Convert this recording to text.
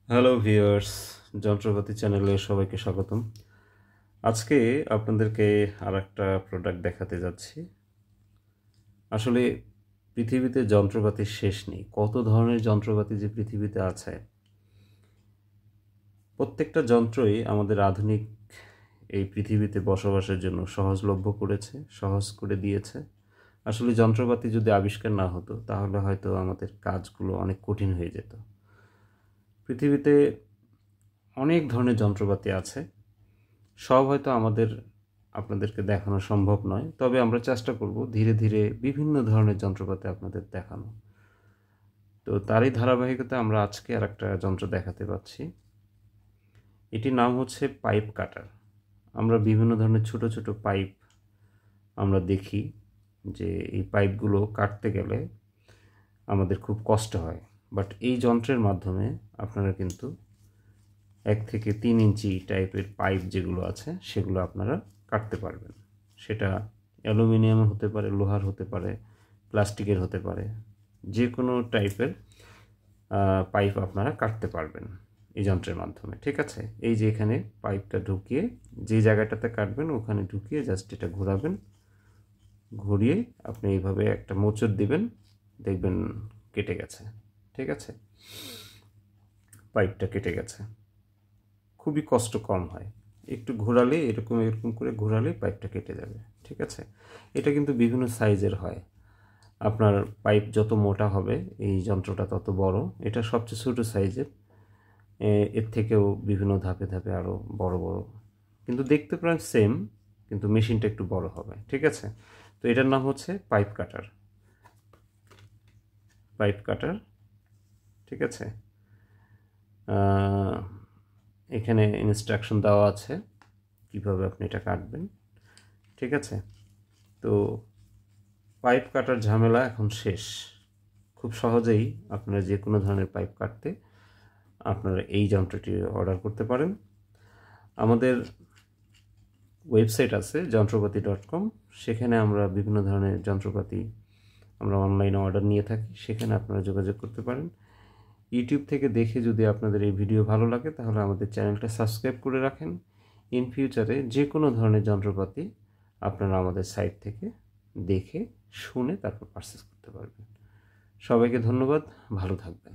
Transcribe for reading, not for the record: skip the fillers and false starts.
Hello viewers, যন্ত্রপাতি চ্যানেলে সবাইকে স্বাগতম। আজকে আপনাদেরকে আরেকটা প্রোডাক্ট দেখাতে যাচ্ছি। আসলে পৃথিবীতে যন্ত্রপাতির শেষ নেই। কত ধরনের যন্ত্রপাতি যে পৃথিবীতে আছে। প্রত্যেকটা যন্ত্রই আমাদের আধুনিক এই পৃথিবীতে বসবাসের জন্য সহজলভ্য করেছে, সহজ করে দিয়েছে। আসলে যন্ত্রপাতি যদি আবিষ্কার না হতো তাহলে হয়তো আমাদের কাজগুলো অনেক কঠিন হয়ে যেত। পৃথিবীতে অনেক ধরনের যন্ত্রপাতি আছে। সব হয়তো আপনাদেরকে দেখানো সম্ভব নয়, তবে আমরা চেষ্টা করব ধীরে ধীরে বিভিন্ন ধরনের যন্ত্রপাতি আপনাদের দেখানো। তো তারই ধারাবাহিকতা আমরা আজকে আর একটা যন্ত্র দেখাতে পাচ্ছি। এটির নাম হচ্ছে পাইপ কাটার। আমরা বিভিন্ন ধরনের ছোট ছোট পাইপ আমরা দেখি যে এই পাইপগুলো কাটতে গেলে আমাদের খুব কষ্ট হয়, বাট এই যন্ত্রের মাধ্যমে আপনারা কিন্তু 1 থেকে 3 ইঞ্চি টাইপের পাইপ যেগুলো আছে সেগুলো আপনারা কাটতে পারবেন। সেটা অ্যালুমিনিয়াম হতে পারে, লোহার হতে পারে, প্লাস্টিকের হতে পারে, যে কোনো টাইপের পাইপ আপনারা কাটতে পারবেন এই যন্ত্রের মাধ্যমে। ঠিক আছে, এই যে এখানে পাইপটা ঢুকিয়ে যে জায়গাটাতে কাটবেন ওখানে ঢুকিয়ে জাস্ট এটা ঘোরাবেন, ঘুরিয়ে আপনি এইভাবে একটা মোচড় দিবেন, দেখবেন কেটে গেছে। ঠিক আছে, পাইপটা কেটে গেছে। খুবই কষ্ট কম হয়, একটু ঘোরালে এরকম এরকম করে ঘোরালে পাইপটা কেটে যাবে। ঠিক আছে, এটা কিন্তু বিভিন্ন সাইজের হয়। আপনার পাইপ যত মোটা হবে এই যন্ত্রটা তত বড়। এটা সবচেয়ে ছোটো সাইজের, এর থেকেও বিভিন্ন ধাপে ধাপে আরও বড় বড়, কিন্তু দেখতে প্রায় সেম, কিন্তু মেশিনটা একটু বড় হবে। ঠিক আছে, তো এটার নাম হচ্ছে পাইপ কাটার। পাইপ কাটার, ঠিক আছে। এখানে ইনস্ট্রাকশন দেওয়া আছে কিভাবে আপনি এটা কাটবেন। ঠিক আছে, তো পাইপ কাটার ঝামেলা এখন শেষ। খুব সহজেই আপনারা যে কোনো ধরনের পাইপ কাটতে আপনারা এই যন্ত্রটি অর্ডার করতে পারেন। আমাদের ওয়েবসাইট আছে যন্ত্রপাতি.com, সেখানে আমরা বিভিন্ন ধরনের যন্ত্রপাতি আমরা অনলাইনে অর্ডার নিয়ে থাকি, সেখানে আপনারা যোগাযোগ করতে পারেন। ইউটিউব থেকে দেখে যদি আপনাদের এই ভিডিও ভালো লাগে তাহলে আমাদের চ্যানেলটা সাবস্ক্রাইব করে রাখেন। ইন ফিউচারে যে কোনো ধরনের যন্ত্রপাতি আপনারা আমাদের সাইট থেকে দেখে শুনে তারপর পারচেস করতে পারবেন। সবাইকে ধন্যবাদ, ভালো থাকবেন।